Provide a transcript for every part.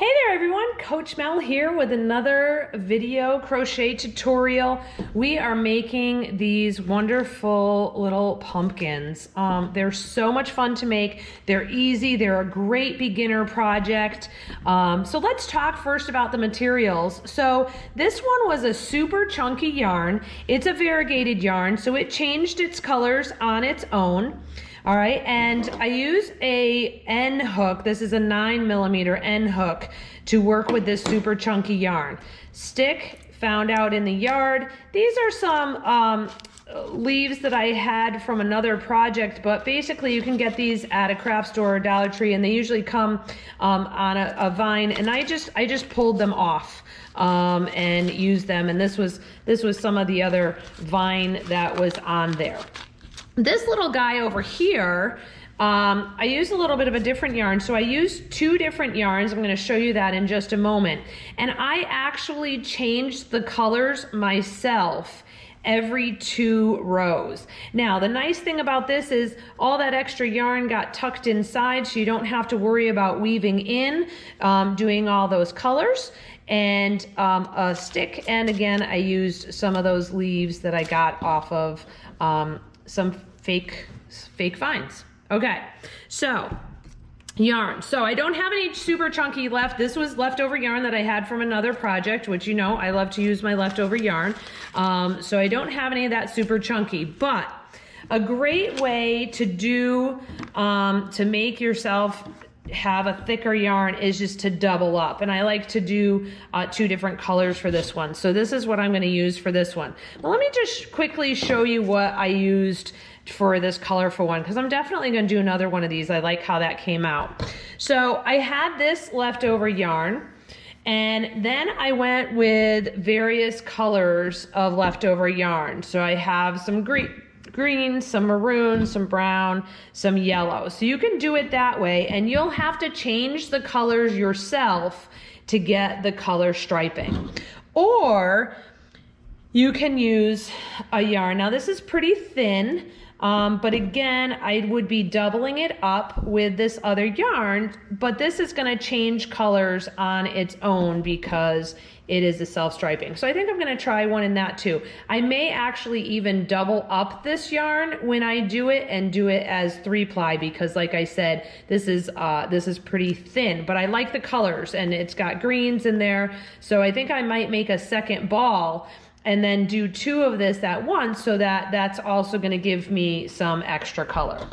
Hey there everyone, Coach Mel here with another video crochet tutorial. We are making these wonderful little pumpkins. They're so much fun to make. They're easy, they're a great beginner project. So let's talk first about the materials. So this one was a super chunky yarn. It's a variegated yarn, so it changed its colors on its own. All right, and I use a N hook. This is a 9mm N hook to work with this super chunky yarn. Stick found out in the yard. These are some leaves that I had from another project, but basically you can get these at a craft store or Dollar Tree, and they usually come on a vine, and I just pulled them off and used them, and this was some of the other vine that was on there. This little guy over here, I used a little bit of a different yarn. So I used two different yarns. I'm going to show you that in just a moment. And I actually changed the colors myself every 2 rows. Now, the nice thing about this is all that extra yarn got tucked inside, so you don't have to worry about weaving in, doing all those colors. And a stick, and again, I used some of those leaves that I got off of some fake vines. Okay, so yarn. So I don't have any super chunky left. This was leftover yarn that I had from another project, which you know I love to use my leftover yarn. So I don't have any of that super chunky, but a great way to do to make yourself have a thicker yarn is just to double up, and I like to do 2 different colors for this one. So this is what I'm going to use for this one. Well, let me just quickly show you what I used for this colorful one, because I'm definitely going to do another one of these. I like how that came out. So I had this leftover yarn, and then I went with various colors of leftover yarn. So I have some green, some maroon, some brown, some yellow. So you can do it that way, and you'll have to change the colors yourself to get the color striping. Or you can use a yarn. Now this is pretty thin, but again, I would be doubling it up with this other yarn, but this is gonna change colors on its own because it is a self-striping. So I think I'm gonna try one in that too. I may actually even double up this yarn when I do it and do it as 3-ply, because like I said, this is pretty thin, but I like the colors, and it's got greens in there. So I think I might make a second ball and then do 2 of this at once, so that's also gonna give me some extra color.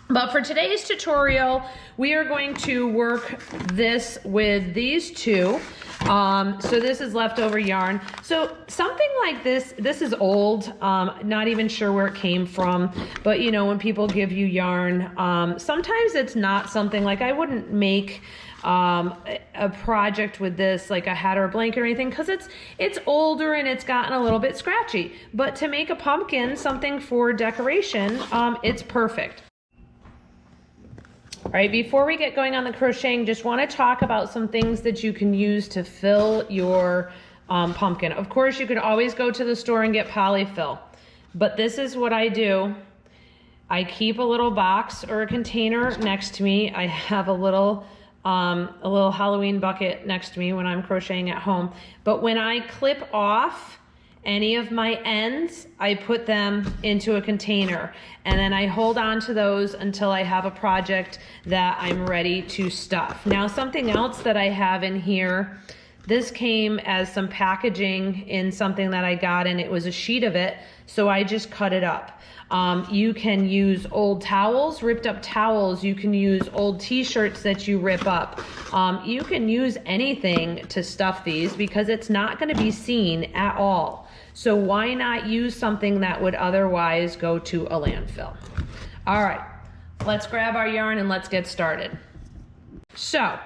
But for today's tutorial, we are going to work this with these 2. So this is leftover yarn. So something like this is old, not even sure where it came from, but you know, when people give you yarn, sometimes it's not something like, I wouldn't make a project with this, like a hat or a blanket or anything, because it's older and it's gotten a little bit scratchy. But to make a pumpkin, something for decoration, it's perfect. All right, before we get going on the crocheting, just want to talk about some things that you can use to fill your pumpkin. Of course, you could always go to the store and get polyfill, but this is what I do. I keep a little box or a container next to me. I have a little Halloween bucket next to me when I'm crocheting at home. But when I clip off any of my ends, I put them into a container, and then I hold on to those until I have a project that I'm ready to stuff. Now, something else that I have in here, this came as some packaging in something that I got, and it was a sheet of it, so I just cut it up. You can use old towels, ripped up towels. You can use old t-shirts that you rip up. You can use anything to stuff these, because it's not going to be seen at all. So why not use something that would otherwise go to a landfill? All right, let's grab our yarn and let's get started. So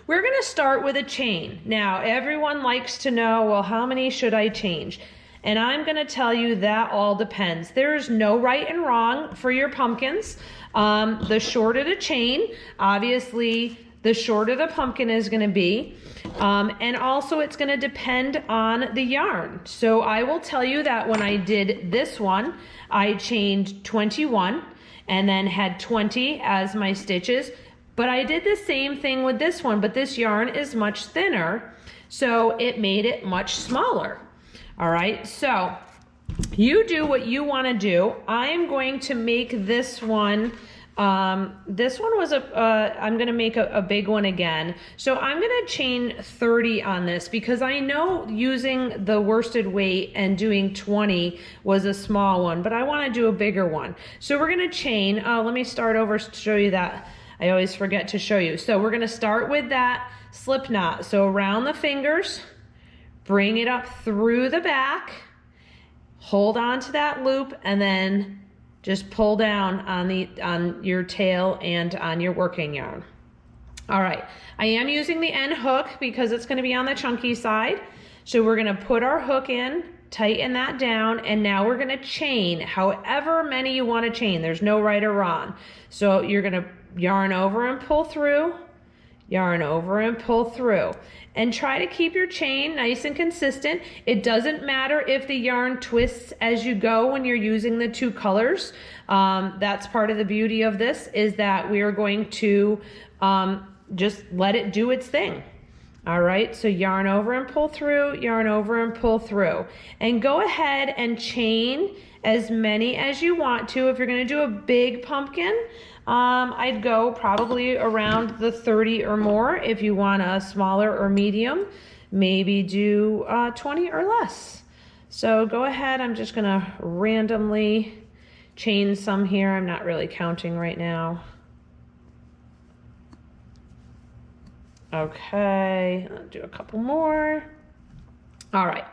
we're going to start with a chain. Now, everyone likes to know, well, how many should I change? And I'm going to tell you that all depends. There's no right and wrong for your pumpkins. The shorter the chain, obviously, the shorter the pumpkin is going to be. And also it's going to depend on the yarn. So I will tell you that when I did this one, I chained 21 and then had 20 as my stitches. But I did the same thing with this one, but this yarn is much thinner, so it made it much smaller. All right, so you do what you want to do. I am going to make this one. This one was I'm going to make a big one again. So I'm going to chain 30 on this because I know using the worsted weight and doing 20 was a small one, but I want to do a bigger one. So we're going to chain. Let me start over to show you that. I always forget to show you. So we're going to start with that slip knot. So around the fingers, bring it up through the back, hold on to that loop, and then just pull down on your tail and on your working yarn. All right, I am using the end hook because it's going to be on the chunky side. So we're going to put our hook in, tighten that down, and now we're going to chain however many you want to chain. There's no right or wrong. So you're going to yarn over and pull through, yarn over and pull through. And try to keep your chain nice and consistent. It doesn't matter if the yarn twists as you go when you're using the two colors. That's part of the beauty of this, is that we are going to just let it do its thing. All right, so yarn over and pull through, yarn over and pull through. And go ahead and chain as many as you want to. If you're going to do a big pumpkin, I'd go probably around the 30 or more. If you want a smaller or medium, maybe do 20 or less. So go ahead, I'm just gonna randomly chain some here. I'm not really counting right now. Okay, I'll do a couple more. All right,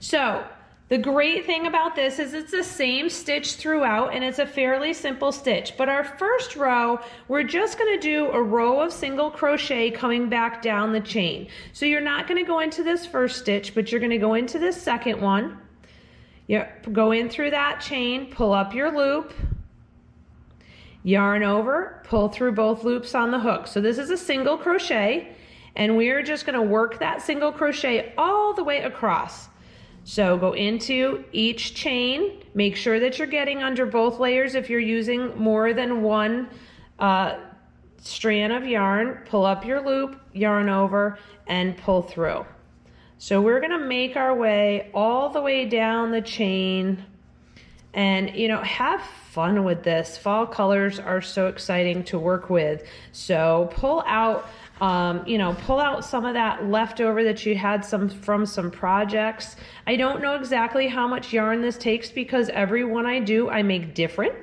so the great thing about this is it's the same stitch throughout, and it's a fairly simple stitch. But our first row, we're just going to do a row of single crochet coming back down the chain. So you're not going to go into this first stitch, but you're going to go into this second one. You go in through that chain, pull up your loop, yarn over, pull through both loops on the hook. So this is a single crochet, and we are just going to work that single crochet all the way across. So go into each chain, make sure that you're getting under both layers. If you're using more than one strand of yarn, pull up your loop, yarn over, and pull through. So we're gonna make our way all the way down the chain, and have fun with this. Fall colors are so exciting to work with. So pull out pull out some of that leftover that you had from some projects. I don't know exactly how much yarn this takes because every one I do, I make different.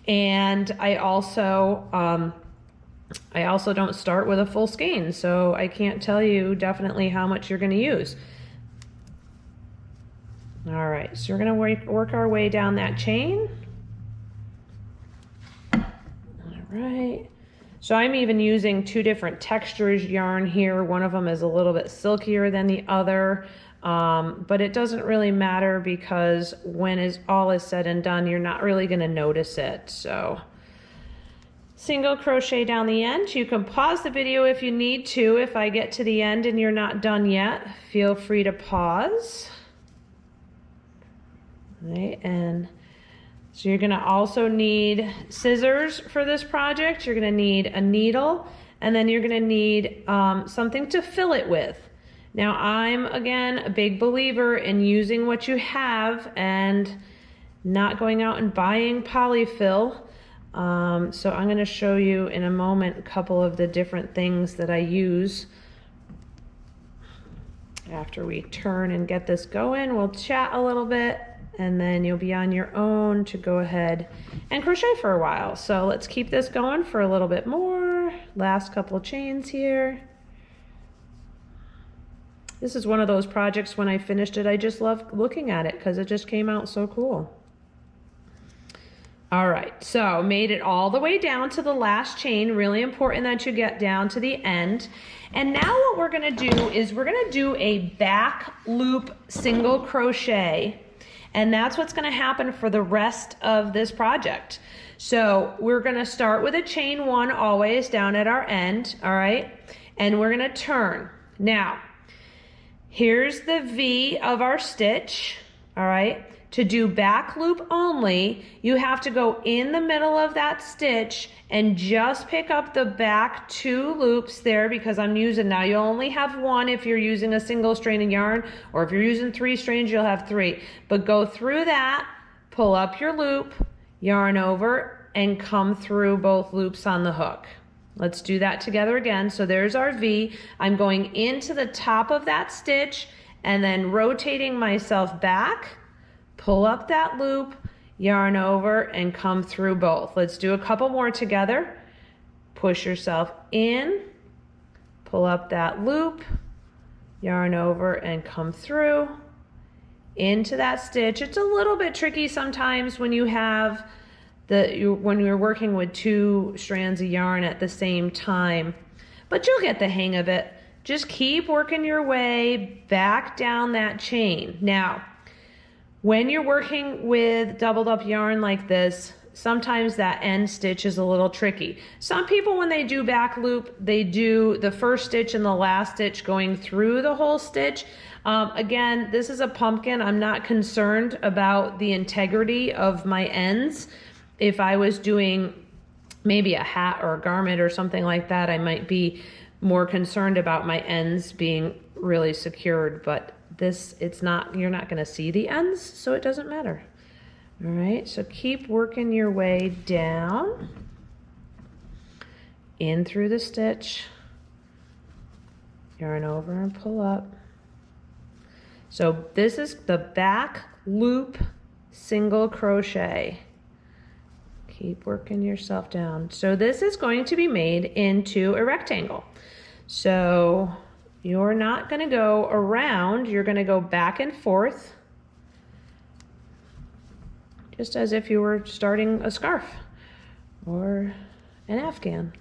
And I also don't start with a full skein, so I can't tell you definitely how much you're going to use. All right, so we're going to work our way down that chain. All right. So I'm even using two different textures yarn here. One of them is a little bit silkier than the other, but it doesn't really matter because when all is said and done, you're not really going to notice it. So single crochet down the end. You can pause the video if you need to. If I get to the end and you're not done yet, feel free to pause. All right, and so you're gonna also need scissors for this project. You're gonna need a needle, and then you're gonna need something to fill it with. Now I'm, again, a big believer in using what you have and not going out and buying polyfill. So I'm gonna show you in a moment a couple of the different things that I use. After we turn and get this going, we'll chat a little bit, and then you'll be on your own to go ahead and crochet for a while. So let's keep this going for a little bit more. Last couple of chains here. This is one of those projects, when I finished it, I just loved looking at it because it just came out so cool. All right, so made it all the way down to the last chain. Really important that you get down to the end. And now what we're gonna do is we're gonna do a back loop single crochet. And that's what's gonna happen for the rest of this project. So we're gonna start with a chain one always down at our end, all right? And we're gonna turn. Now, here's the V of our stitch, all right? to do back loop only, you have to go in the middle of that stitch and just pick up the back 2 loops there, because I'm using, now you'll only have 1 if you're using a single strain of yarn, or if you're using 3 strains, you'll have 3. But go through that, pull up your loop, yarn over, and come through both loops on the hook. Let's do that together again. So there's our V. I'm going into the top of that stitch and then rotating myself back, pull up that loop, yarn over, and come through both. Let's do a couple more together. Push yourself in, pull up that loop, yarn over, and come through into that stitch. It's a little bit tricky sometimes when you have when you're working with 2 strands of yarn at the same time, but you'll get the hang of it. Just keep working your way back down that chain. Now, when you're working with doubled up yarn like this, sometimes that end stitch is a little tricky. Some people, when they do back loop, they do the first stitch and the last stitch going through the whole stitch. Again, this is a pumpkin. I'm not concerned about the integrity of my ends. If I was doing maybe a hat or a garment or something like that, I might be more concerned about my ends being really secured, but this, it's not, you're not going to see the ends, so it doesn't matter. All right, so keep working your way down, in through the stitch, yarn over and pull up. So this is the back loop single crochet. Keep working yourself down. So this is going to be made into a rectangle. So you're not going to go around, you're going to go back and forth, just as if you were starting a scarf or an afghan.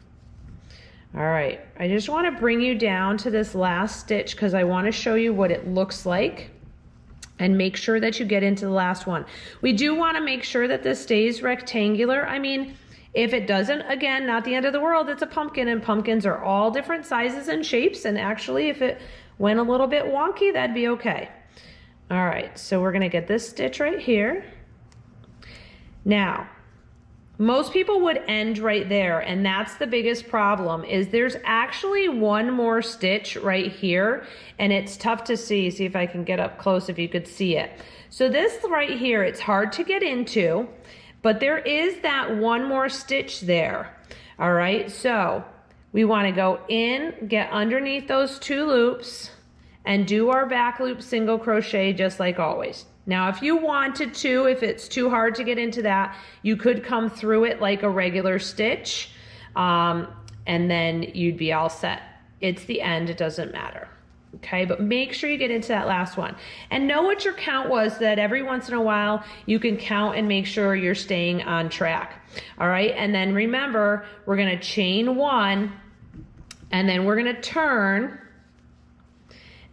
All right, I just want to bring you down to this last stitch because I want to show you what it looks like, and make sure that you get into the last one. We do want to make sure that this stays rectangular. I mean, if it doesn't, again, not the end of the world, it's a pumpkin, and pumpkins are all different sizes and shapes, and actually if it went a little bit wonky, that'd be okay. All right, so we're gonna get this stitch right here. Now, most people would end right there, and that's the biggest problem, is there's actually one more stitch right here, and it's tough to see. See if I can get up close if you could see it. So this right here, it's hard to get into, but there is that one more stitch there. All right, so we want to go in, get underneath those 2 loops, and do our back loop single crochet just like always. Now, if you wanted to, if it's too hard to get into that, you could come through it like a regular stitch, and then you'd be all set. It's the end, it doesn't matter. Okay, but make sure you get into that last one. And know what your count was, so that every once in a while you can count and make sure you're staying on track. All right, and then remember, we're gonna chain 1, and then we're gonna turn,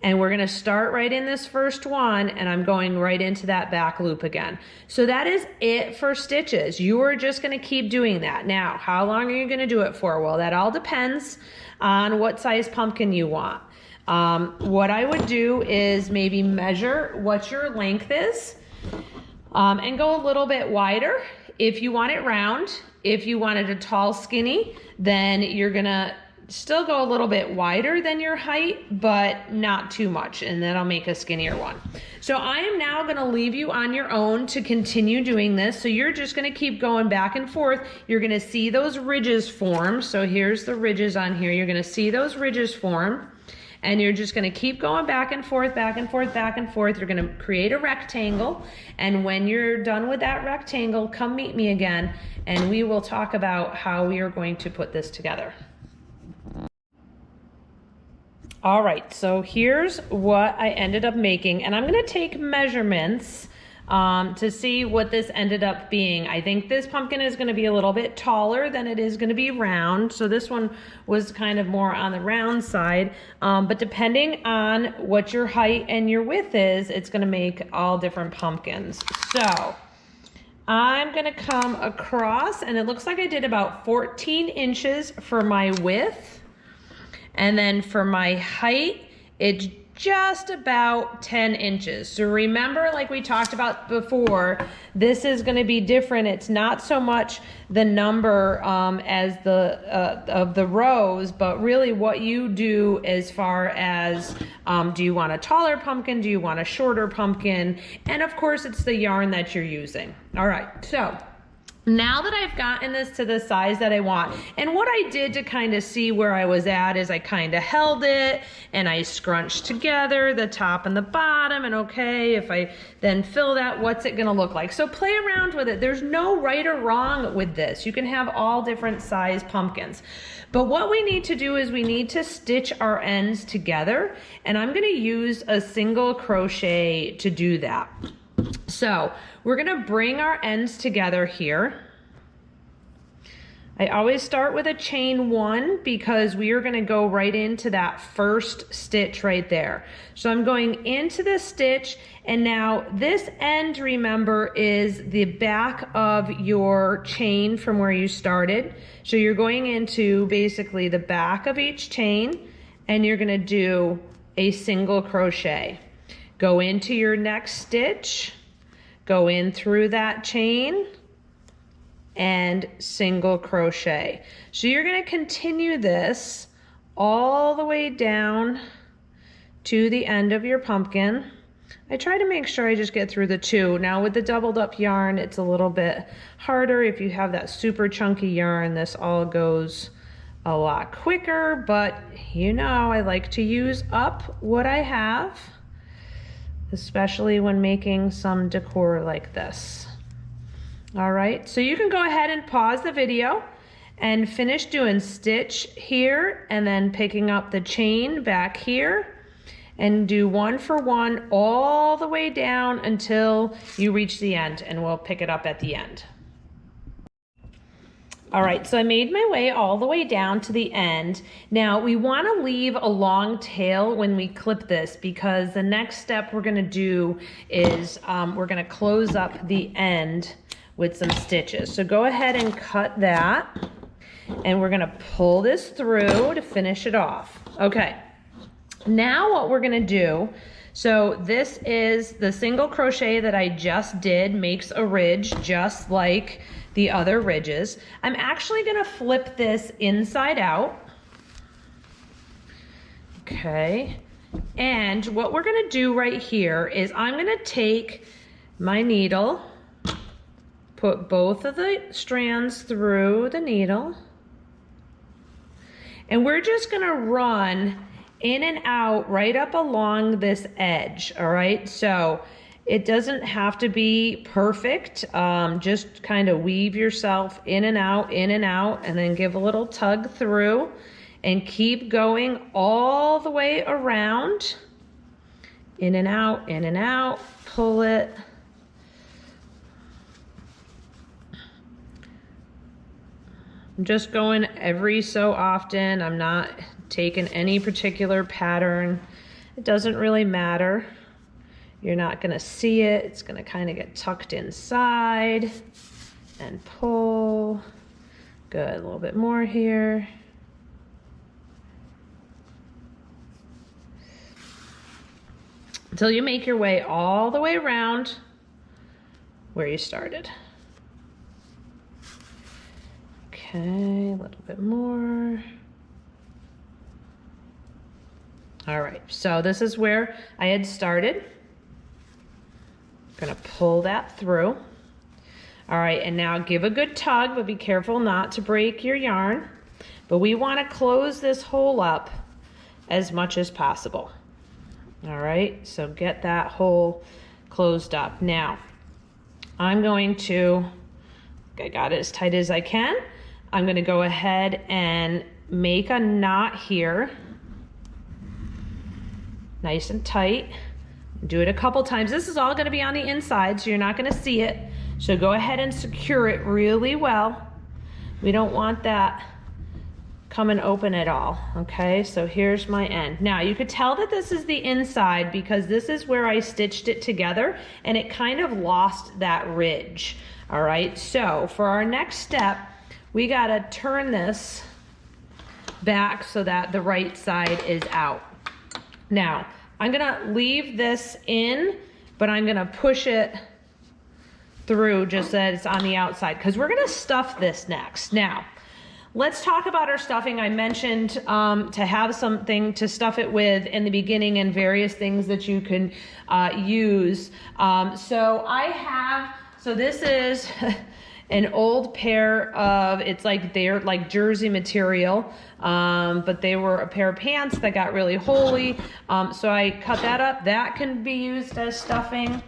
and we're gonna start right in this first one, and I'm going right into that back loop again. So that is it for stitches. You are just gonna keep doing that. Now, how long are you gonna do it for? Well, that all depends on what size pumpkin you want. What I would do is maybe measure what your length is, and go a little bit wider. If you want it round, if you wanted a tall skinny, then you're gonna still go a little bit wider than your height, but not too much, and that'll make a skinnier one. So I am now gonna leave you on your own to continue doing this. So you're just gonna keep going back and forth. You're gonna see those ridges form. So here's the ridges on here. You're gonna see those ridges form, and you're just gonna keep going back and forth, back and forth, back and forth. You're gonna create a rectangle, and when you're done with that rectangle, come meet me again, and we will talk about how we are going to put this together. All right, so here's what I ended up making, and I'm gonna take measurements to see what this ended up being. I think this pumpkin is gonna be a little bit taller than it is gonna be round, so this one was kind of more on the round side, but depending on what your height and your width is, it's gonna make all different pumpkins. So I'm gonna come across, and it looks like I did about 14 inches for my width. And then for my height, it's just about 10 inches. So remember, like we talked about before, this is going to be different. It's not so much the number as of the rows, but really what you do as far as do you want a taller pumpkin? Do you want a shorter pumpkin? And of course, it's the yarn that you're using. All right, so now that I've gotten this to the size that I want, and what I did to kind of see where I was at is I kind of held it and I scrunched together the top and the bottom, and okay, if I then fill that, what's it gonna look like? So play around with it. There's no right or wrong with this. You can have all different size pumpkins. But what we need to do is we need to stitch our ends together, and I'm gonna use a single crochet to do that. So we're gonna bring our ends together here. I always start with a chain 1 because we are gonna go right into that first stitch right there. So I'm going into the stitch, and now this end, remember, is the back of your chain from where you started. So you're going into basically the back of each chain, and you're gonna do a single crochet. Go into your next stitch, go in through that chain, and single crochet. So you're going to continue this all the way down to the end of your pumpkin. I try to make sure I just get through the 2. Now with the doubled up yarn, it's a little bit harder. If you have that super chunky yarn, this all goes a lot quicker, but you know, I like to use up what I have, especially when making some decor like this. All right, so you can go ahead and pause the video and finish doing stitch here and then picking up the chain back here and do 1 for 1 all the way down until you reach the end, and we'll pick it up at the end. All right, so I made my way all the way down to the end. Now we want to leave a long tail when we clip this, because the next step we're going to do is we're going to close up the end with some stitches. So go ahead and cut that, and we're going to pull this through to finish it off. Okay, now what we're going to do, so this is the single crochet that I just did, makes a ridge just like the other ridges. I'm actually gonna flip this inside out. Okay, and what we're gonna do right here is I'm gonna take my needle, put both of the strands through the needle, and we're just gonna run in and out right up along this edge, all right? So it doesn't have to be perfect. Just kind of weave yourself in and out, and then give a little tug through and keep going all the way around. In and out, pull it. I'm just going every so often. I'm not taking any particular pattern. It doesn't really matter. You're not gonna see it. It's gonna kind of get tucked inside and pull. Good, a little bit more here. Until you make your way all the way around where you started. Okay, a little bit more. All right, so this is where I had started. Gonna pull that through. All right, and now give a good tug, but be careful not to break your yarn. But we wanna close this hole up as much as possible. All right, so get that hole closed up. Now, I'm going to, I got it as tight as I can. I'm gonna go ahead and make a knot here. Nice and tight. Do it a couple times. This is all gonna be on the inside, so you're not gonna see it. So go ahead and secure it really well. We don't want that coming open at all, okay? So here's my end. Now you could tell that this is the inside because this is where I stitched it together and it kind of lost that ridge, all right? So for our next step, we gotta turn this back so that the right side is out. Now, I'm gonna leave this in, but I'm gonna push it through just so that it's on the outside, because we're gonna stuff this next. Now, let's talk about our stuffing. I mentioned to have something to stuff it with in the beginning and various things that you can use. So this is an old pair of, they're like jersey material, but they were a pair of pants that got really holey. So I cut that up. That can be used as stuffing.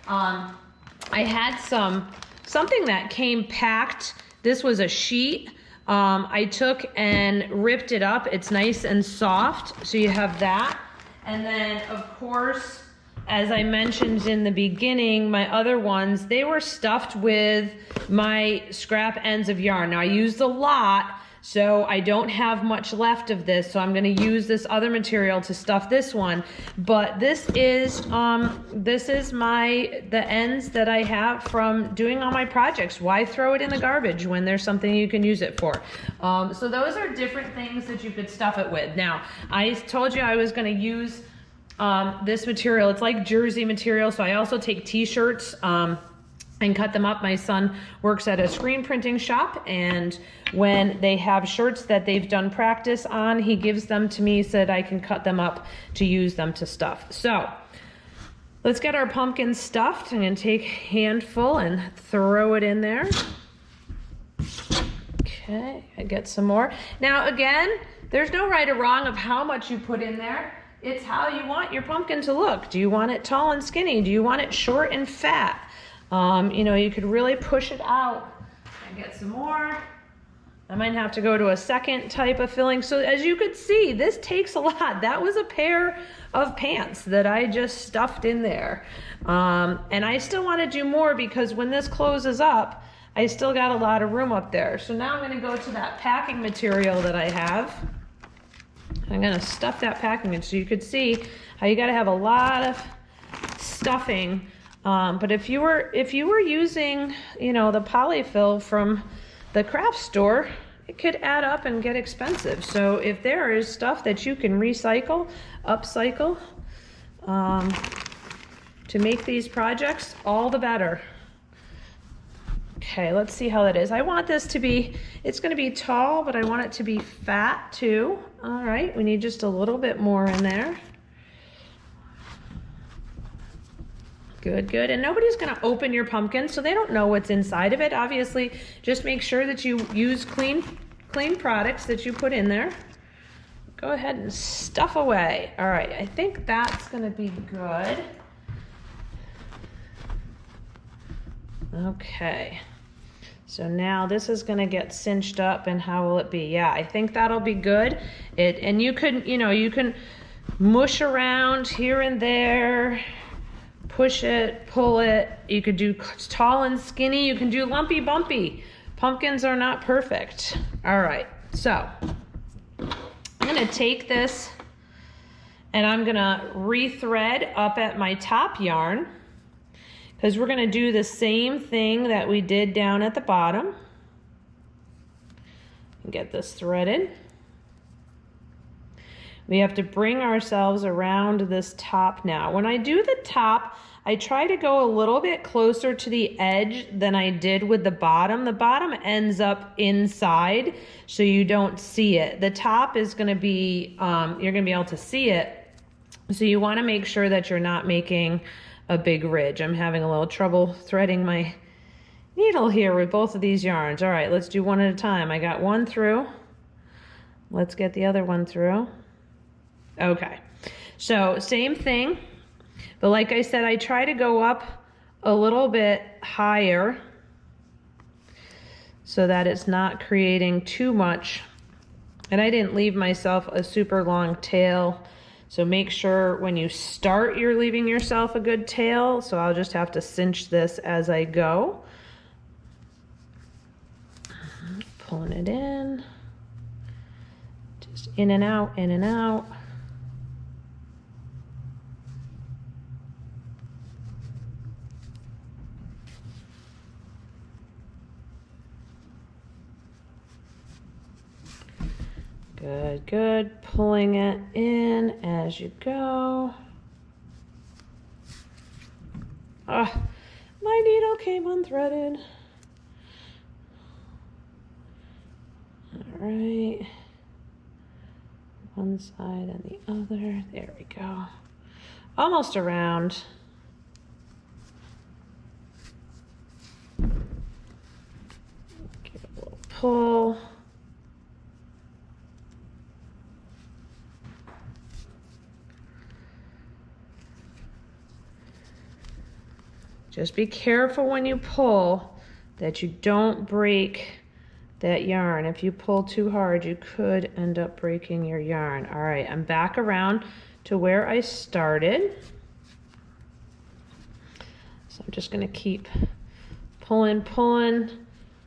I had something that came packed. This was a sheet. I took and ripped it up. It's nice and soft. So you have that. And then of course, as I mentioned in the beginning, my other ones, they were stuffed with my scrap ends of yarn. Now I used a lot, so I don't have much left of this, so I'm gonna use this other material to stuff this one. But this is the ends that I have from doing all my projects. Why throw it in the garbage when there's something you can use it for? So those are different things that you could stuff it with. Now, I told you I was gonna use this material. It's like jersey material, so I also take t-shirts and cut them up. My son works at a screen printing shop, and when they have shirts that they've done practice on, he gives them to me so that I can cut them up to use them to stuff. So let's get our pumpkin stuffed. I'm going to take a handful and throw it in there. Okay, I get some more. Now again, there's no right or wrong of how much you put in there. It's how you want your pumpkin to look. Do you want it tall and skinny? Do you want it short and fat? You could really push it out and get some more. I might have to go to a second type of filling. So as you could see, this takes a lot. That was a pair of pants that I just stuffed in there. And I still want to do more because when this closes up, I still got a lot of room up there. So now I'm going to go to that packing material that I have. I'm going to stuff that packing so you could see how you got to have a lot of stuffing. But if you were using, the polyfill from the craft store, it could add up and get expensive. So if there is stuff that you can recycle, upcycle, to make these projects, all the better. Okay, let's see how that is. I want this to be, it's going to be tall, but I want it to be fat too. All right, we need just a little bit more in there. Good, good. And nobody's going to open your pumpkin, so they don't know what's inside of it. Obviously, just make sure that you use clean products that you put in there. Go ahead and stuff away. All right, I think that's going to be good. Okay. So now this is going to get cinched up, and how will it be? Yeah, I think that'll be good. And you can, you can mush around here and there. Push it, pull it. You could do tall and skinny. You can do lumpy, bumpy. Pumpkins are not perfect. All right, so I'm gonna take this and I'm gonna rethread up at my top yarn because we're gonna do the same thing that we did down at the bottom. Get this threaded. We have to bring ourselves around this top now. When I do the top, I try to go a little bit closer to the edge than I did with the bottom. The bottom ends up inside, so you don't see it. The top is gonna be, you're gonna be able to see it. So you wanna make sure that you're not making a big ridge. I'm having a little trouble threading my needle here with both of these yarns. All right, let's do one at a time. I got one through. Let's get the other one through. Okay, so same thing, but like I said, I try to go up a little bit higher so that it's not creating too much. And I didn't leave myself a super long tail, so make sure when you start you're leaving yourself a good tail. So I'll just have to cinch this as I go. Pulling it in, just in and out, in and out. Good, good. Pulling it in as you go. My needle came unthreaded. All right. One side and the other. There we go. Almost around. Give it a little pull. Just be careful when you pull that you don't break that yarn. If you pull too hard, you could end up breaking your yarn. All right, I'm back around to where I started. So I'm just gonna keep pulling,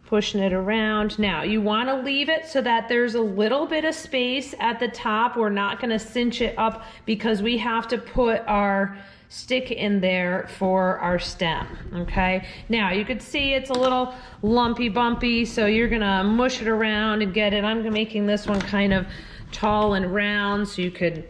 pushing it around. Now, you wanna leave it so that there's a little bit of space at the top. We're not gonna cinch it up because we have to put our stick in there for our stem, okay? Now, you could see it's a little lumpy bumpy, so you're gonna mush it around and get it. I'm making this one kind of tall and round, so you could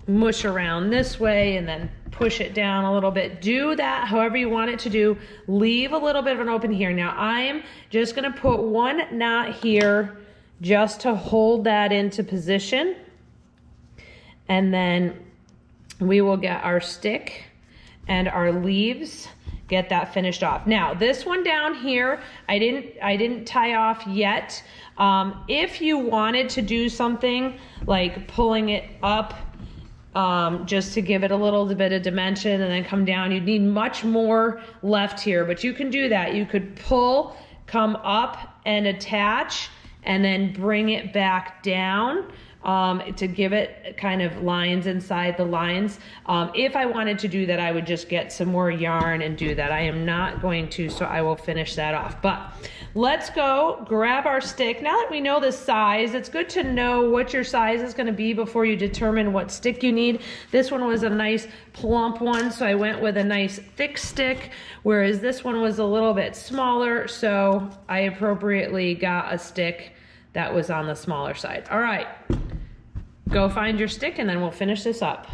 mush around this way and then push it down a little bit. Do that however you want it to do. Leave a little bit of an open here. Now, I'm just gonna put one knot here just to hold that into position, and then we will get our stick and our leaves, get that finished off. Now, this one down here, I didn't tie off yet. If you wanted to do something like pulling it up, just to give it a little bit of dimension and then come down, you'd need much more left here, but you can do that. You could pull, come up and attach, and then bring it back down. To give it kind of lines inside the lines. If I wanted to do that, I would just get some more yarn and do that. I am not going to, so I will finish that off. But let's go grab our stick. Now that we know the size, it's good to know what your size is going to be before you determine what stick you need. This one was a nice plump one, so I went with a nice thick stick, whereas this one was a little bit smaller, so I appropriately got a stick that was on the smaller side. All right, go find your stick and then we'll finish this up.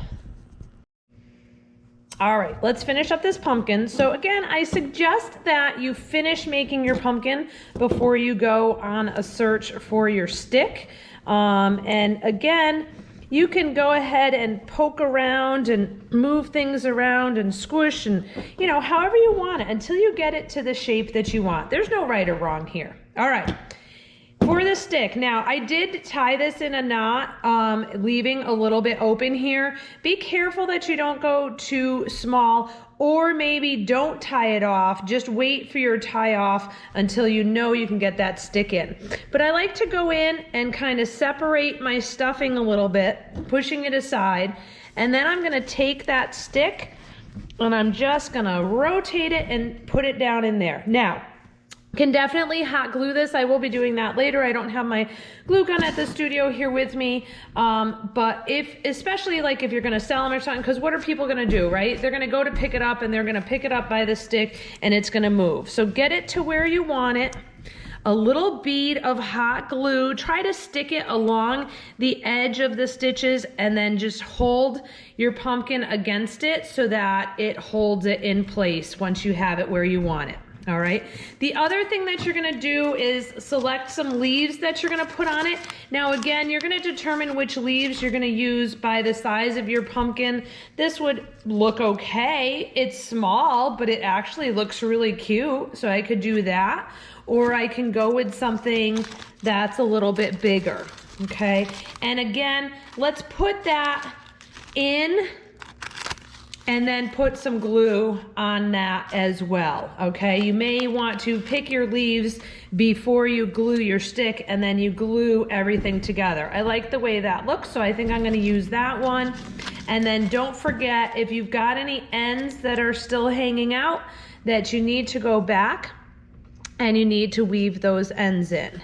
All right, let's finish up this pumpkin. So again, I suggest that you finish making your pumpkin before you go on a search for your stick. And again, you can go ahead and poke around and move things around and squish and, you know, however you want it until you get it to the shape that you want. There's no right or wrong here. All right. For the stick, now I did tie this in a knot, leaving a little bit open here. Be careful that you don't go too small, or maybe don't tie it off. Just wait for your tie off until you know you can get that stick in. But I like to go in and kind of separate my stuffing a little bit, pushing it aside, and then I'm gonna take that stick and I'm just gonna rotate it and put it down in there. Now, can definitely hot glue this. I will be doing that later. I don't have my glue gun at the studio here with me. But especially like if you're gonna sell them or something, because what are people gonna do, right? They're gonna go to pick it up and they're gonna pick it up by the stick and it's gonna move. So get it to where you want it. A little bead of hot glue. Try to stick it along the edge of the stitches and then just hold your pumpkin against it so that it holds it in place once you have it where you want it. All right. The other thing that you're going to do is select some leaves that you're going to put on it. Now, again, you're going to determine which leaves you're going to use by the size of your pumpkin. This would look okay. It's small, but it actually looks really cute. So I could do that, or I can go with something that's a little bit bigger. Okay. And again, let's put that in and then put some glue on that as well, okay? You may want to pick your leaves before you glue your stick and then you glue everything together. I like the way that looks, so I think I'm gonna use that one. And then don't forget, if you've got any ends that are still hanging out, that you need to go back and you need to weave those ends in.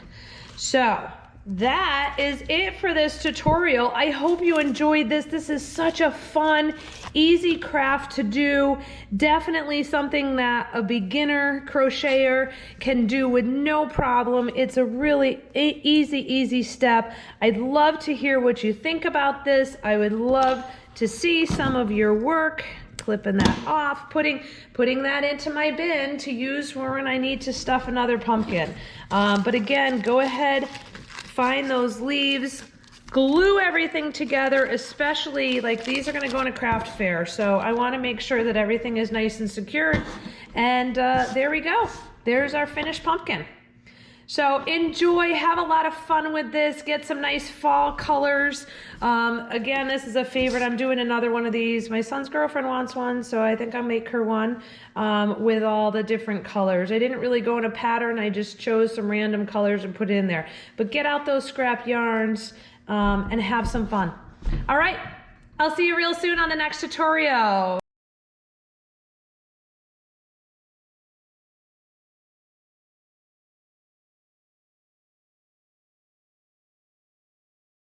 So, that is it for this tutorial. I hope you enjoyed this. This is such a fun, easy craft to do. Definitely something that a beginner crocheter can do with no problem. It's a really easy step. I'd love to hear what you think about this. I would love to see some of your work. clipping that off, putting that into my bin to use when I need to stuff another pumpkin. But again, go ahead, find those leaves, glue everything together, especially like these are gonna go in a craft fair. So I wanna make sure that everything is nice and secured. And there we go. There's our finished pumpkin. So enjoy, have a lot of fun with this, get some nice fall colors. Again, this is a favorite. I'm doing another one of these. My son's girlfriend wants one, so I think I'll make her one with all the different colors. I didn't really go in a pattern. I just chose some random colors and put it in there. But get out those scrap yarns and have some fun. All right, I'll see you real soon on the next tutorial.